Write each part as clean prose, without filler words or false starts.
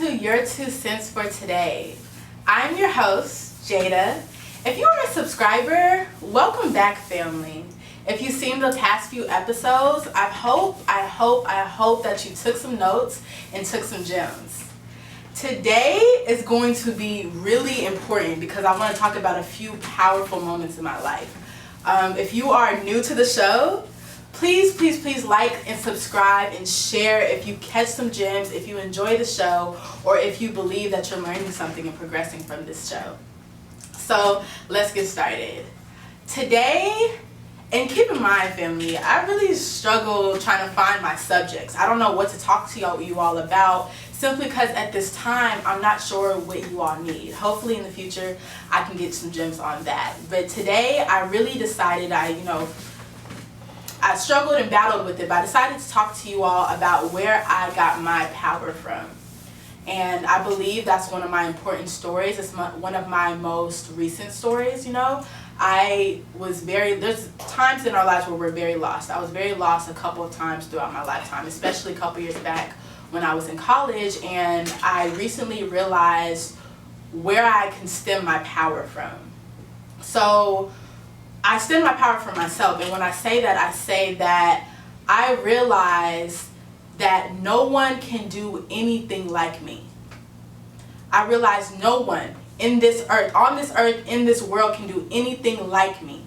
to Your 2 Cents for today. I'm your host, Jada. If you are a subscriber, welcome back, family. If you've seen the past few episodes, I hope that you took some notes and took some gems. Today is going to be really important because I want to talk about a few powerful moments in my life. If you are new to the show, please like and subscribe and share if you catch some gems, if you enjoy the show, or if you believe that you're learning something and progressing from this show. So let's get started. Today, and keep in mind, family, I really struggle trying to find my subjects. I don't know what to talk to you all about, simply because at this time, I'm not sure what you all need. Hopefully in the future, I can get some gems on that. But today, I really decided I struggled and battled with it, but I decided to talk to you all about where I got my power from. And I believe that's one of my important stories. It's one of my most recent stories, there's times in our lives where we're very lost. I was very lost a couple of times throughout my lifetime, especially a couple years back when I was in college, and I recently realized where I can stem my power from. So I stem my power from myself, and when I say that, I say that I realize that no one can do anything like me. I realize no one on this earth, in this world can do anything like me.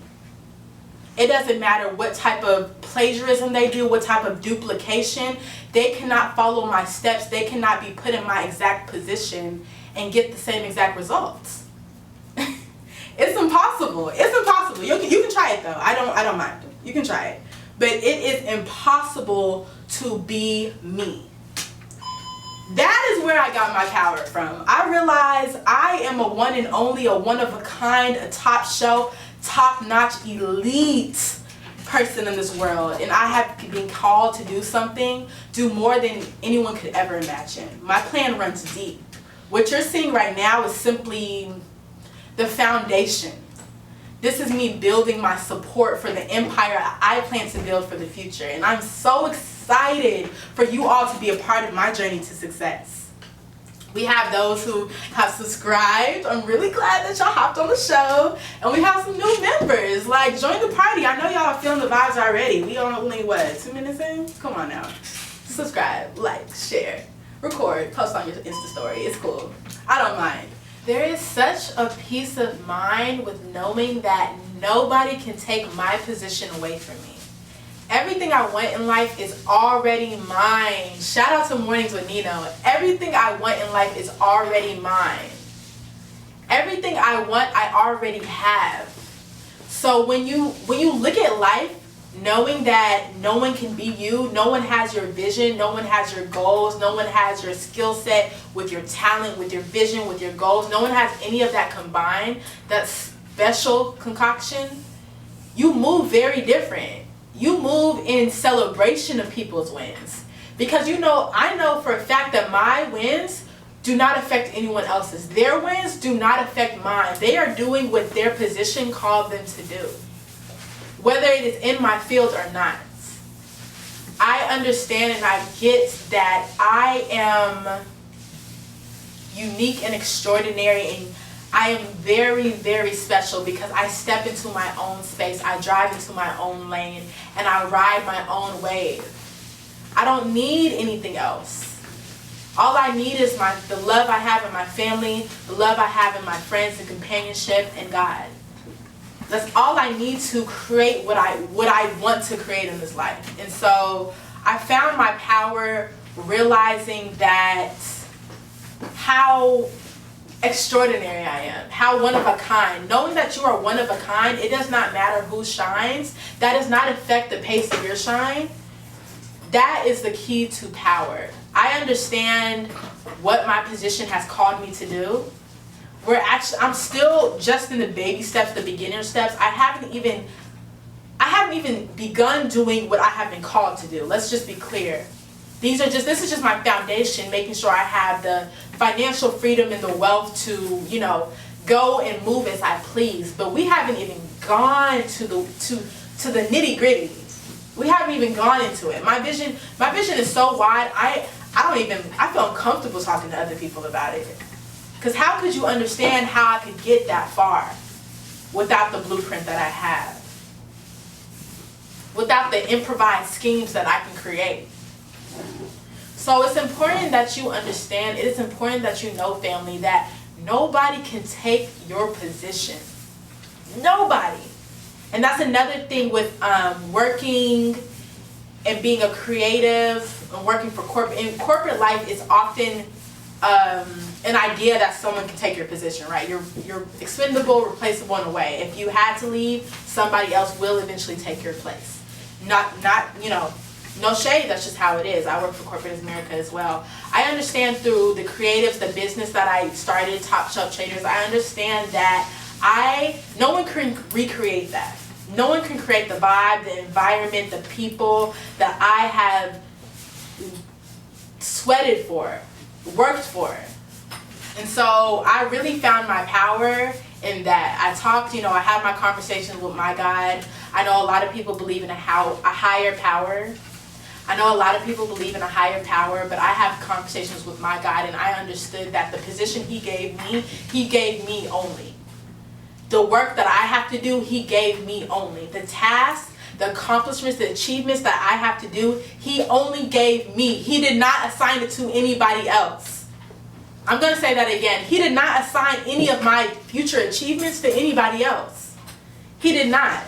It doesn't matter what type of plagiarism they do, what type of duplication. They cannot follow my steps. They cannot be put in my exact position and get the same exact results. It's impossible. It's impossible. You can try it though. I don't mind. You can try it. But it is impossible to be me. That is where I got my power from. I realize I am a one and only, a one of a kind, a top shelf, top-notch, elite person in this world. And I have been called to do more than anyone could ever imagine. My plan runs deep. What you're seeing right now is simply the foundation. This is me building my support for the empire I plan to build for the future. And I'm so excited for you all to be a part of my journey to success. We have those who have subscribed. I'm really glad that y'all hopped on the show. And we have some new members. Like, join the party. I know y'all are feeling the vibes already. We only, 2 minutes in? Come on now. Subscribe, like, share, record, post on your Insta story. It's cool. I don't mind. There is such a peace of mind with knowing that nobody can take my position away from me. Everything I want in life is already mine. Shout out to Mornings with Nino. Everything I want in life is already mine. Everything I want, I already have. So when you look at life, knowing that no one can be you, no one has your vision, no one has your goals, no one has your skill set with your talent, with your vision, with your goals, no one has any of that combined, that special concoction, you move very different. You move in celebration of people's wins. Because I know for a fact that my wins do not affect anyone else's. Their wins do not affect mine. They are doing what their position called them to do, whether it is in my field or not. I understand and I get that I am unique and extraordinary, and I am very, very special because I step into my own space, I drive into my own lane, and I ride my own wave. I don't need anything else. All I need is the love I have in my family, the love I have in my friends and companionship, and God. That's all I need to create what I want to create in this life. And so I found my power realizing that how extraordinary I am, how one of a kind. Knowing that you are one of a kind, it does not matter who shines. That does not affect the pace of your shine. That is the key to power. I understand what my position has called me to do. I'm still just in the baby steps, the beginner steps. I haven't even begun doing what I have been called to do. Let's just be clear. This is just my foundation, making sure I have the financial freedom and the wealth to, go and move as I please. But we haven't even gone to the nitty gritty. We haven't even gone into it. My vision is so wide. I feel uncomfortable talking to other people about it. Because how could you understand how I could get that far without the blueprint that I have? Without the improvised schemes that I can create. So it's important that you understand, it is important that you know, family, that nobody can take your position. Nobody. And that's another thing with working and being a creative and working for corporate. In corporate life, it's often an idea that someone can take your position, right? You're expendable, replaceable in a way. If you had to leave, somebody else will eventually take your place. Not no shade, that's just how it is. I work for Corporate America as well. I understand through the creatives, the business that I started, Top Shelf Traders, I understand that no one can recreate that. No one can create the vibe, the environment, the people that I have sweated for, worked for. And so I really found my power in that. I talked, I had my conversations with my God. I know a lot of people believe in a higher power. I know a lot of people believe in a higher power, but I have conversations with my God, and I understood that the position He gave me only. The work that I have to do, He gave me only. The tasks, the accomplishments, the achievements that I have to do, He only gave me. He did not assign it to anybody else. I'm going to say that again. He did not assign any of my future achievements to anybody else. He did not.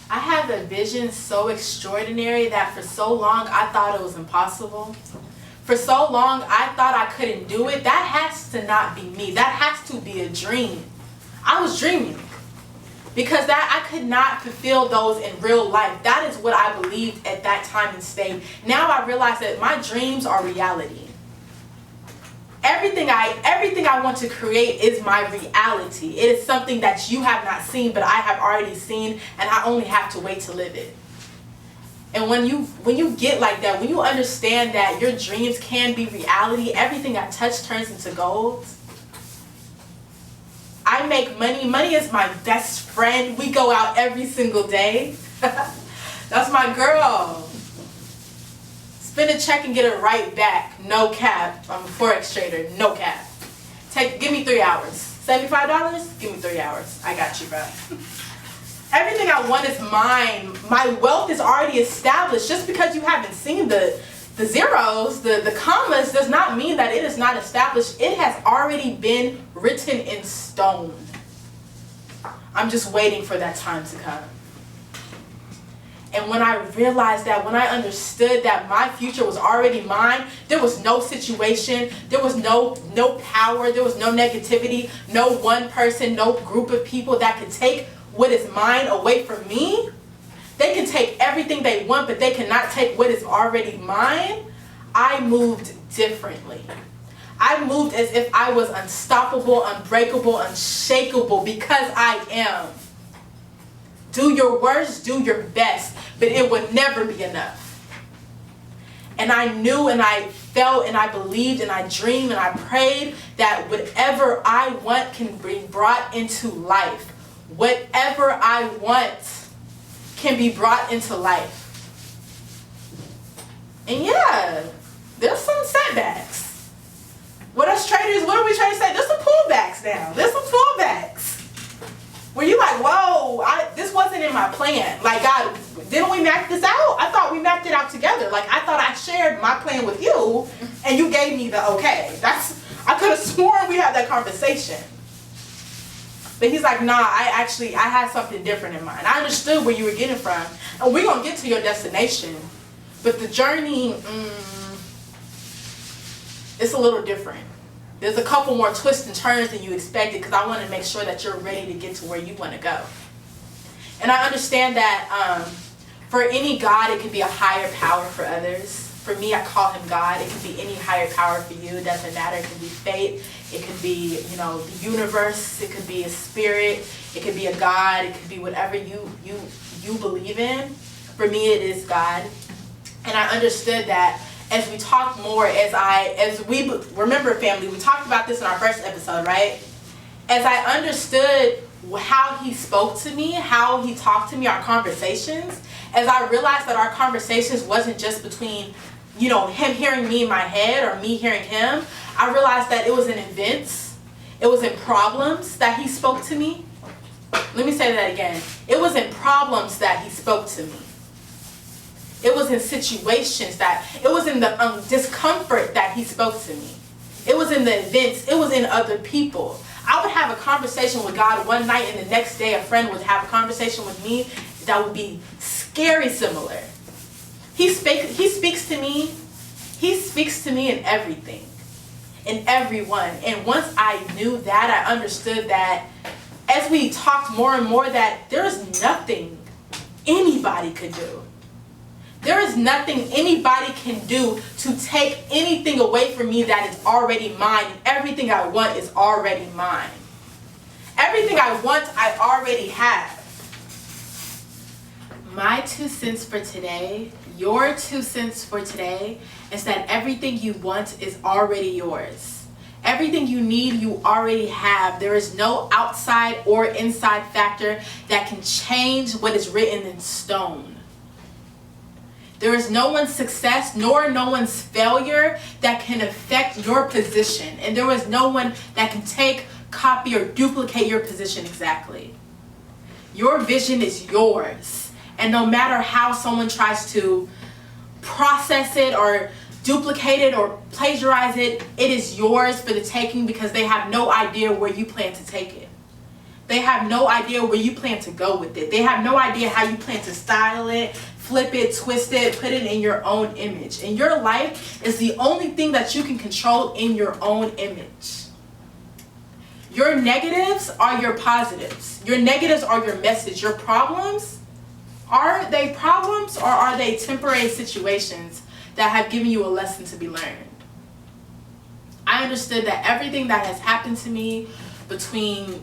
I have a vision so extraordinary that for so long I thought it was impossible. For so long I thought I couldn't do it. That has to not be me. That has to be a dream. I was dreaming because I could not fulfill those in real life. That is what I believed at that time and state. Now I realize that my dreams are reality. Everything I want to create is my reality. It is something that you have not seen, but I have already seen, and I only have to wait to live it. And when you get like that, when you understand that your dreams can be reality, everything I touch turns into gold. I make money. Money is my best friend. We go out every single day. That's my girl. Spend a check and get it right back. No cap. I'm a Forex trader. No cap. Give me 3 hours. $75? Give me 3 hours. I got you, bro. Everything I want is mine. My wealth is already established. Just because you haven't seen the zeros, the commas, does not mean that it is not established. It has already been written in stone. I'm just waiting for that time to come. And when I realized that, when I understood that my future was already mine, there was no situation, there was no power, there was no negativity, no one person, no group of people that could take what is mine away from me. They can take everything they want, but they cannot take what is already mine. I moved differently. I moved as if I was unstoppable, unbreakable, unshakable, because I am. Do your worst, do your best, but it would never be enough. And I knew and I felt and I believed and I dreamed and I prayed that whatever I want can be brought into life. Whatever I want can be brought into life. And yeah, there's some setbacks. What us traders, what are we trying to say? There's some pullbacks now. There's some pullbacks. Where you like, whoa, this wasn't in my plan. Like, God, didn't we map this out? I thought we mapped it out together. Like, I thought I shared my plan with you, and you gave me the okay. I could have sworn we had that conversation. But he's like, nah, I had something different in mind. I understood where you were getting from. And we're going to get to your destination. But the journey, it's a little different. There's a couple more twists and turns than you expected, because I want to make sure that you're ready to get to where you want to go. And I understand that for any God, it can be a higher power for others. For me, I call him God. It can be any higher power for you. It doesn't matter. It can be fate. It could be, the universe. It could be a spirit. It could be a God. It could be whatever you believe in. For me, it is God. And I understood that as we talked more, as we remember, family, we talked about this in our first episode, right? As I understood how he spoke to me, how he talked to me, our conversations, as I realized that our conversations wasn't just between him hearing me in my head or me hearing him. I realized that it was in events, it was in problems that he spoke to me. Let me say that again. It was in problems that he spoke to me. It was in situations it was in the discomfort that he spoke to me. It was in the events, it was in other people. I would have a conversation with God one night, and the next day a friend would have a conversation with me that would be scary similar. He speaks to me. He speaks to me in everything, in everyone. And once I knew that, I understood that as we talked more and more, that there is nothing anybody could do. There is nothing anybody can do to take anything away from me that is already mine. Everything I want is already mine. Everything I want, I already have. My 2 cents for today, your 2 cents for today, is that everything you want is already yours. Everything you need, you already have. There is no outside or inside factor that can change what is written in stone. There is no one's success nor no one's failure that can affect your position. And there is no one that can take, copy, or duplicate your position exactly. Your vision is yours. And no matter how someone tries to process it or duplicate it or plagiarize it, it is yours for the taking, because they have no idea where you plan to take it. They have no idea where you plan to go with it. They have no idea how you plan to style it, flip it, twist it, put it in your own image. And your life is the only thing that you can control in your own image. Your negatives are your positives. Your negatives are your message. Your problems, are they problems, or are they temporary situations that have given you a lesson to be learned? I understood that everything that has happened to me, between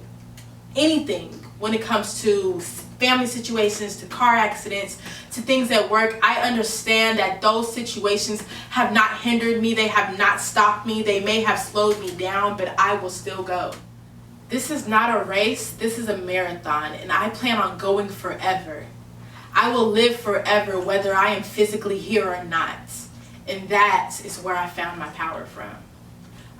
anything when it comes to family situations, to car accidents, to things at work, I understand that those situations have not hindered me. They have not stopped me. They may have slowed me down, but I will still go. This is not a race. This is a marathon, and I plan on going forever. I will live forever, whether I am physically here or not. And that is where I found my power from.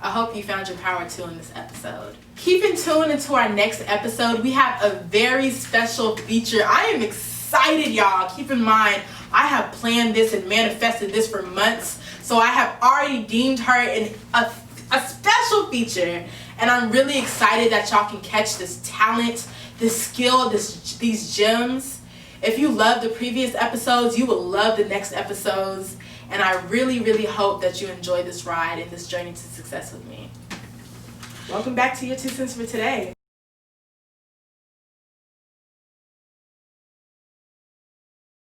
I hope you found your power too in this episode. Keep in tune into our next episode. We have a very special feature. I am excited, y'all. Keep in mind, I have planned this and manifested this for months. So I have already deemed her a special feature. And I'm really excited that y'all can catch this talent, this skill, these gems. If you loved the previous episodes, you will love the next episodes. And I really, really hope that you enjoy this ride and this journey to success with me. Welcome back to your 2 cents for today.